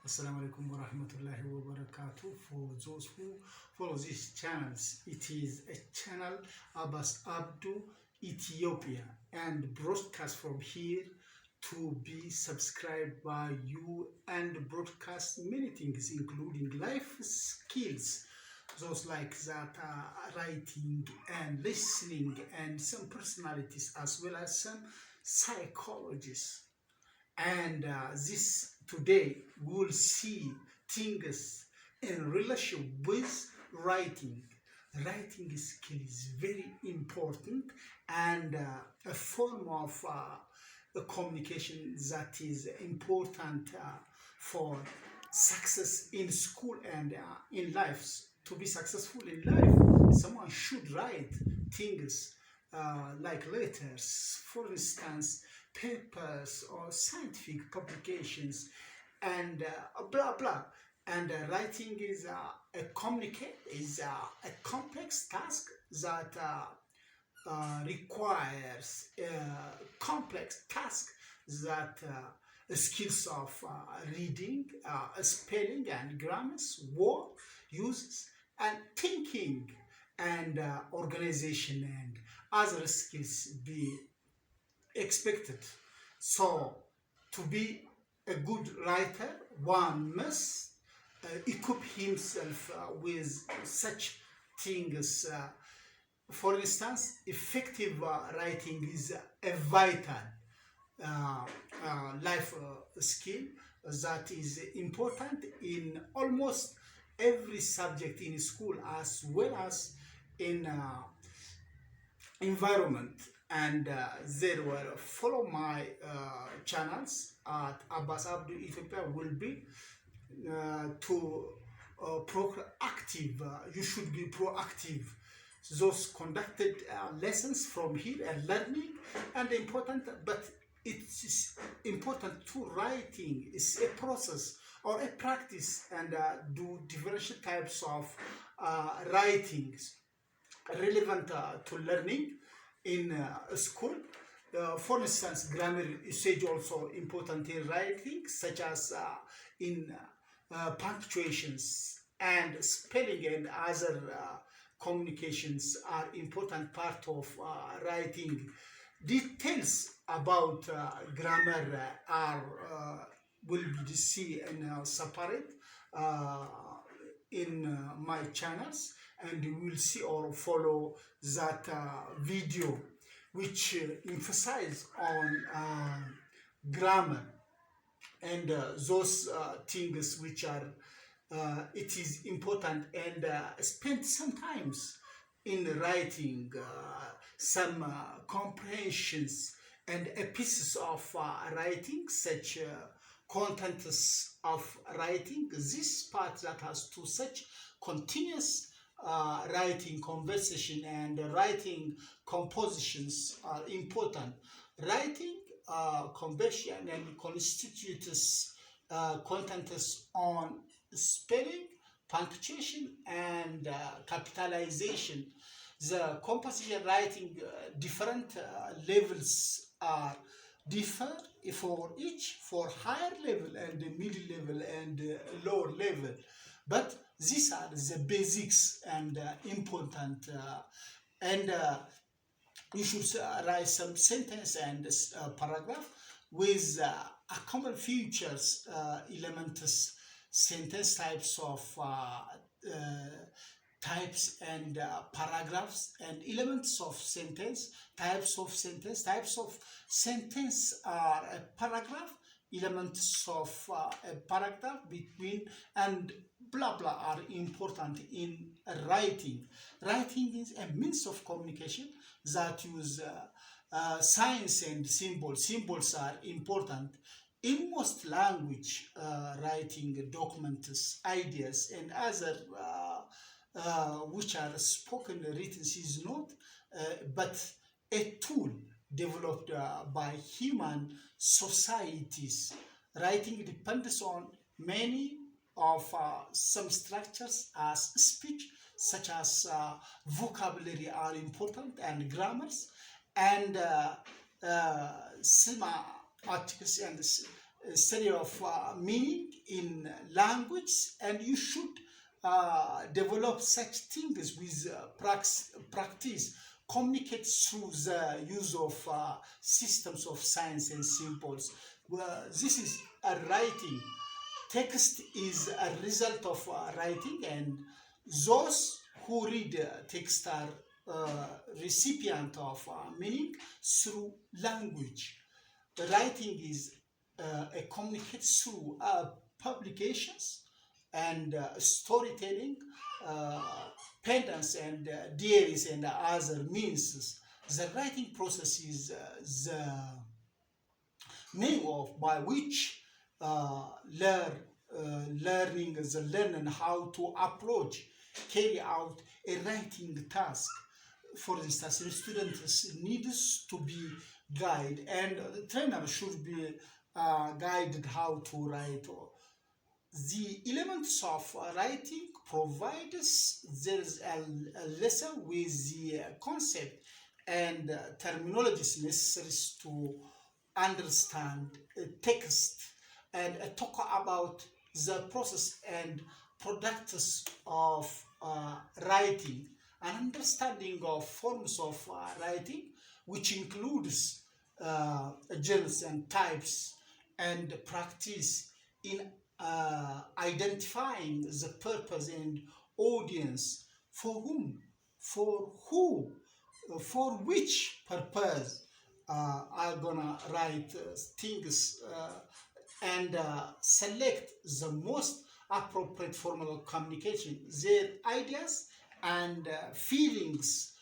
Assalamu alaikum wa rahmatullahi wa barakatuh. For those who follow these channels, it is a channel about Abdu-Ethiopia and broadcast from here to be subscribed by you and broadcast many things including life skills, those like that writing and listening and some personalities as well as some psychologists. And this today we will see things in relation with writing. Writing skill is very important and a form of a communication that is important for success in school and in life. To be successful in life, someone should write things like letters, for instance, papers or scientific publications, and blah blah. And writing is a complex task that requires complex task that skills of reading, spelling and grammars, word uses, and thinking and organization and other skills be expected. So to be a good writer, one must equip himself with such things. For instance, effective writing is a vital life skill that is important in almost every subject in school as well as in environment. And there will follow my channels at Abdu-Ethiopia will be to proactive. You should be proactive. Those conducted lessons from here and learning and important, but it is important to writing. It's a process or a practice, and do different types of writings relevant to learning in school. For instance, grammar usage also important in writing, such as in punctuations and spelling and other communications are important part of writing. Details about grammar are will be seen in separate in my channels, and you will see or follow that video which emphasize on grammar and those things which are it is important, and spend sometimes in writing some comprehensions and pieces of writing, such contents of writing. This part that has to such continuous writing conversation and writing compositions are important. Writing conversion and constitutes contents on spelling, punctuation, and capitalization. The composition writing different levels are differ for each, for higher level and middle level and lower level, but these are the basics and important, and you should write some sentence and paragraph with a common features, elements, sentence types of types and paragraphs and elements of sentence, types of sentence are a paragraph, elements of a paragraph between, and blah blah are important in writing. Writing is a means of communication that use signs and symbols. Symbols are important in most language. Writing documents, ideas, and other which are spoken written is not but a tool developed by human societies. Writing depends on many of some structures as speech, such as vocabulary are important, and grammars, and some articles and study of meaning in language, and you should develop such things with practice. Communicate through the use of systems of science and symbols. Well, this is a writing. Text is a result of writing, and those who read text are recipient of meaning through language. Writing is a communicate through publications and storytelling, uh, pendants and diaries and other means. The writing process is the name of by which learn learning the learning how to approach carry out a writing task. For instance, the student needs to be guided, and the trainer should be guided how to write. The elements of writing provides there's a lesson with the concept and terminologies necessary to understand text, and talk about the process and products of writing, an understanding of forms of writing, which includes genres and types, and practice in identifying the purpose and audience, for whom, for who, for which purpose I'm gonna write things, and select the most appropriate form of communication. Their ideas and feelings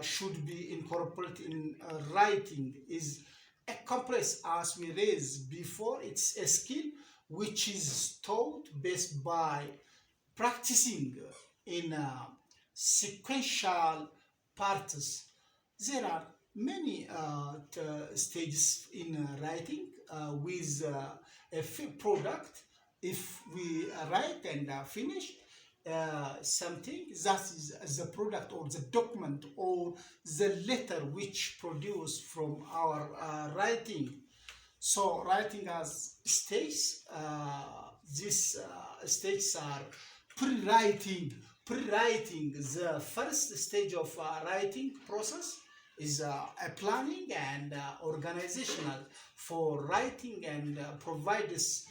should be incorporated in writing. Is a compress, as we raised before. It's a skill which is taught based by practicing in sequential parts. There are many stages in writing with a product. If we write and finish something, that is the product or the document or the letter which produced from our writing. So writing as stages. These stages are pre-writing. Pre-writing, the first stage of writing process, is a planning and organizational for writing, and provides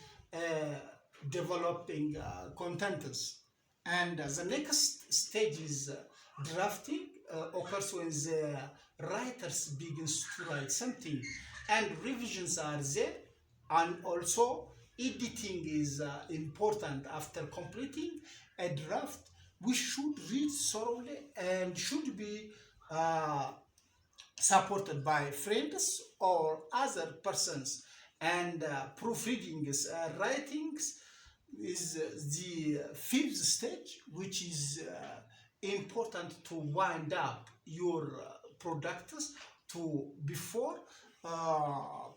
developing contents. And the next stage is drafting, occurs when the writers begins to write something, and revisions are there, and also editing is important. After completing a draft, we should read thoroughly and should be supported by friends or other persons. And proofreading writings is the fifth stage, which is important to wind up your products. To before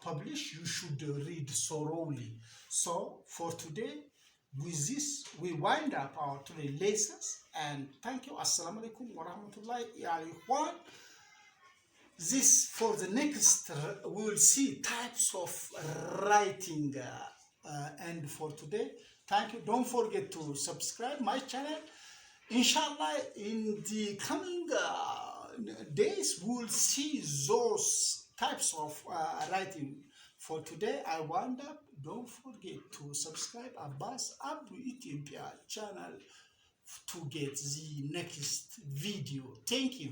publish, you should read thoroughly. So for today, with this, we wind up our today lessons, and thank you. Assalamu alaikum wa rahmatullahi wa. This, for the next, we will see types of writing, and for today, thank you. Don't forget to subscribe my channel. Inshallah, in the coming days, we will see those types of writing. For today, I wind up. Don't forget to subscribe Abbas Abdu-Ethiopia channel to get the next video. Thank you.